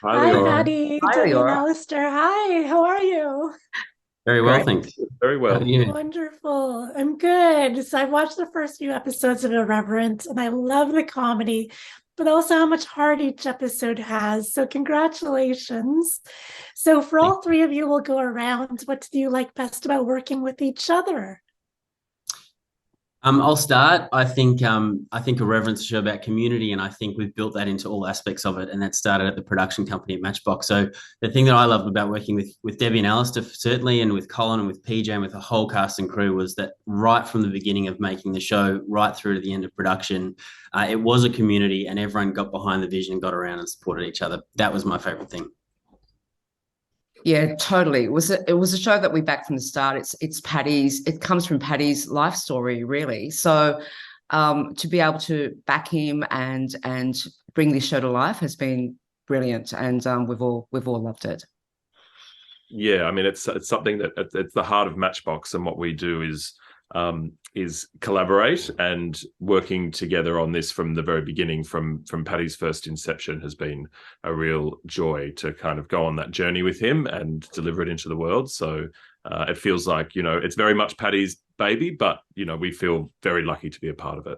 Hi, Hi, Leora. Paddy, Hi, Debbie and Leora. Alistair. Hi, how are you? Very well, Great. thanks. Very How are well. you? Wonderful. I'm good. So I've watched the first few episodes of Irreverent and I love the comedy, but also how much heart each episode has. So congratulations. So for Thank all three of you, we'll go around. What do you like best about working with each other? I'll start. I think Irreverent's a show about community, and I think we've built that into all aspects of it. And that started at the production company at Matchbox. So the thing that I love about working with Debbie and Alistair, certainly, and with Colin and with PJ and with the whole cast and crew, was that right from the beginning of making the show, right through to the end of production, it was a community, and everyone got behind the vision and got around and supported each other. That was my favorite thing. Yeah, totally. It was a show that we backed from the start. It's Paddy's. It comes from Paddy's life story, really. So, to be able to back him and bring this show to life has been brilliant, and we've all loved it. Yeah, I mean, it's something that it's the heart of Matchbox, and what we do is collaborate, and working together on this from the very beginning, from Paddy's first inception, has been a real joy to kind of go on that journey with him and deliver it into the world. So it feels like, it's very much Paddy's baby, but we feel very lucky to be a part of it.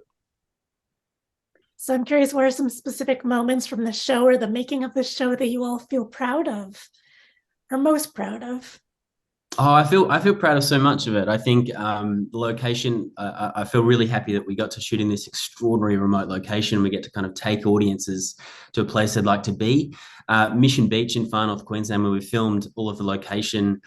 So I'm curious, what are some specific moments from the show or the making of the show that you all feel proud of or most proud of? Oh, I feel proud of so much of it. I think the location. I feel really happy that we got to shoot in this extraordinary remote location. We get to kind of take audiences to a place they'd like to be. Mission Beach in far north Queensland, where we filmed all of the location,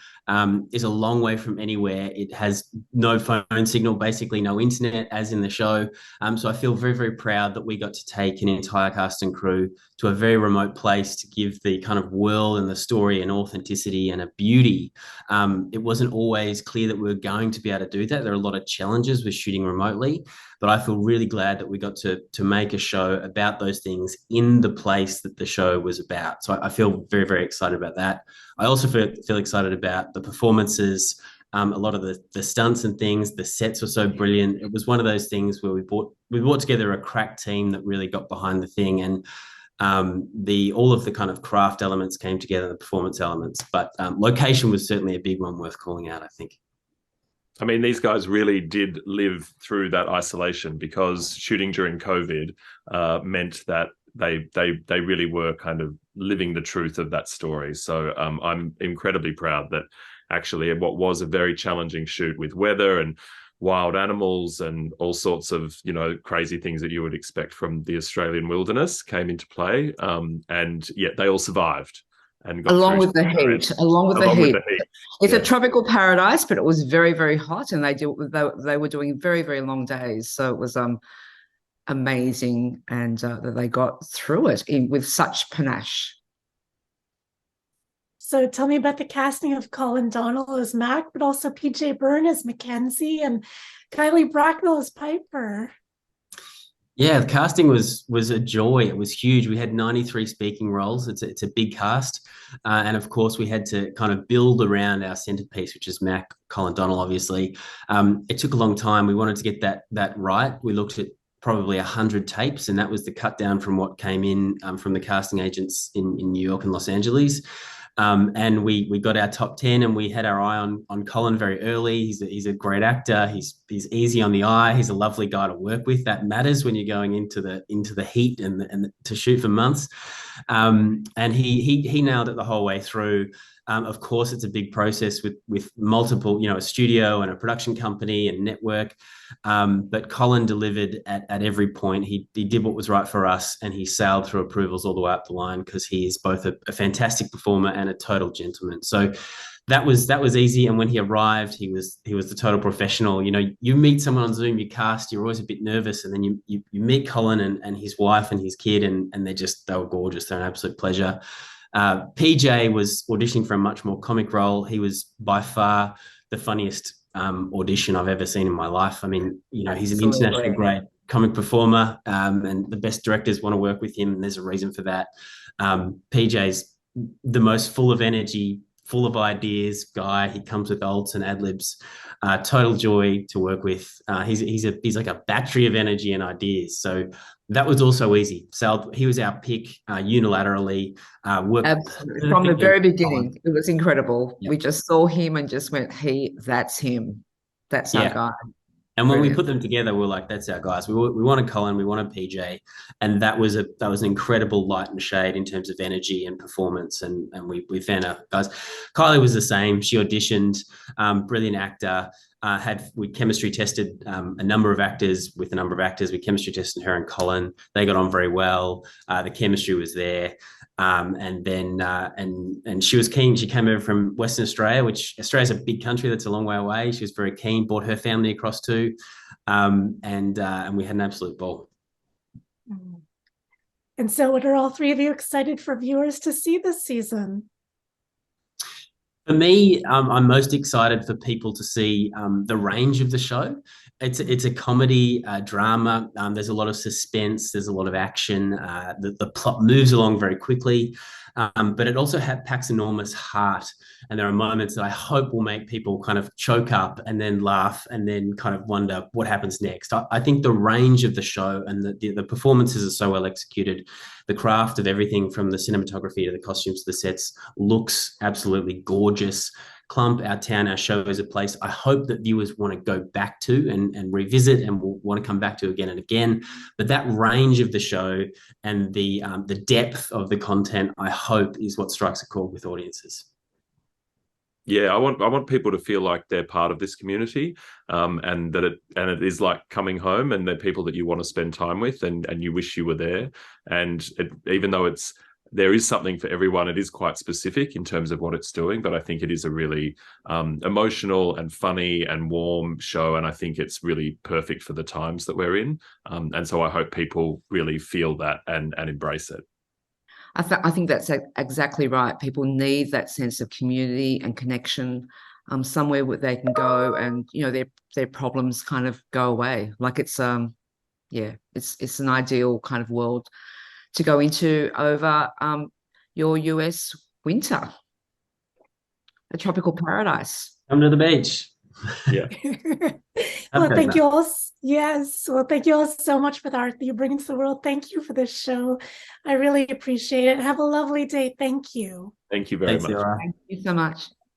is a long way from anywhere. It has no phone signal, basically no internet, as in the show. So I feel very, very proud that we got to take an entire cast and crew to a very remote place to give the kind of world and the story and authenticity and a beauty. It wasn't always clear that we were going to be able to do that. There are a lot of challenges with shooting remotely, but I feel really glad that we got to make a show about those things in the place that the show was about. So I feel very, very excited about that. I also feel excited about the performances. A lot of the stunts and things. The sets were so brilliant. It was one of those things where we brought together a crack team that really got behind the thing, and the all of the kind of craft elements came together, the performance elements. But location was certainly a big one worth calling out, I think. I mean, these guys really did live through that isolation, because shooting during COVID meant that they really were kind of living the truth of that story. So I'm incredibly proud that actually what was a very challenging shoot with weather and wild animals and all sorts of crazy things that you would expect from the Australian wilderness came into play, and yet they all survived and got Along through to with the the other end, heat, along with the along with heat. the heat. It's a Yeah. tropical paradise, but it was very, very hot, and they were doing very, very long days. So it was amazing, and that they got through it with such panache. So tell me about the casting of Colin Donnell as Mac, but also P.J. Byrne as Mackenzie and Kylie Bracknell as Piper. Yeah, the casting was a joy. It was huge. We had 93 speaking roles. It's a big cast, and of course we had to kind of build around our centerpiece, which is Mac Colin Donnell. Obviously, it took a long time. We wanted to get that right. We looked at probably 100 tapes, and that was the cut down from what came in from the casting agents in New York and Los Angeles. And we got our top 10, and we had our eye on Colin very early. He's a great actor. He's easy on the eye. He's a lovely guy to work with. That matters when you're going into the heat and to shoot for months. And he nailed it the whole way through. Of course, it's a big process with multiple, a studio and a production company and network. But Colin delivered at every point. He did what was right for us, and he sailed through approvals all the way up the line, because he is both a fantastic performer and a total gentleman. So that was easy. And when he arrived, he was the total professional. You meet someone on Zoom, you cast, you're always a bit nervous, and then you meet Colin and his wife and his kid, and they were gorgeous. They're an absolute pleasure. PJ was auditioning for a much more comic role. He was by far the funniest audition I've ever seen in my life. I mean, he's an international Absolutely. grade comic performer, and the best directors want to work with him, and there's a reason for that. PJ's the most full of energy, full of ideas guy. He comes with alts and ad libs. Total joy to work with. He's like a battery of energy and ideas. So that was also easy. So he was our pick unilaterally. Absolutely. From the very beginning, it was incredible. Yep. We just saw him and just went, that's him. That's our guy. And when we put them together, we're like, that's our guys. We wanted Colin, we wanted PJ, and that was an incredible light and shade in terms of energy and performance. And we found our guys. Kylie was the same. She auditioned, brilliant actor. We chemistry tested a number of actors with a number of actors. We chemistry tested her and Colin. They got on very well. The chemistry was there. And she was keen. She came over from Western Australia, which Australia's a big country that's a long way away. She was very keen, brought her family across too. And we had an absolute ball. And so what are all three of you excited for viewers to see this season? For me, I'm most excited for people to see the range of the show. It's a comedy, drama. There's a lot of suspense. There's a lot of action. The plot moves along very quickly, but it also packs enormous heart. And there are moments that I hope will make people kind of choke up and then laugh and then kind of wonder what happens next. I think the range of the show and the performances are so well executed. The craft of everything from the cinematography to the costumes to the sets looks absolutely gorgeous. Clump, our town, our show is a place I hope that viewers want to go back to and revisit and will want to come back to again and again. But that range of the show and the depth of the content, I hope, is what strikes a chord with audiences. Yeah, I want people to feel like they're part of this community, and that it is like coming home, and they're people that you want to spend time with, and you wish you were there. And even though there is something for everyone, it is quite specific in terms of what it's doing. But I think it is a really emotional and funny and warm show, and I think it's really perfect for the times that we're in. And so I hope people really feel that and embrace it. I think that's exactly right. People need that sense of community and connection, somewhere where they can go and, their problems kind of go away. Like it's an ideal kind of world to go into over your US winter, a tropical paradise. Come to the beach. Yeah. Well, thank you all. Yes. Well, thank you all so much for the art that you bring into the world. Thank you for this show. I really appreciate it. Have a lovely day. Thank you. Thank you very much. Thanks, Sarah. Thank you so much.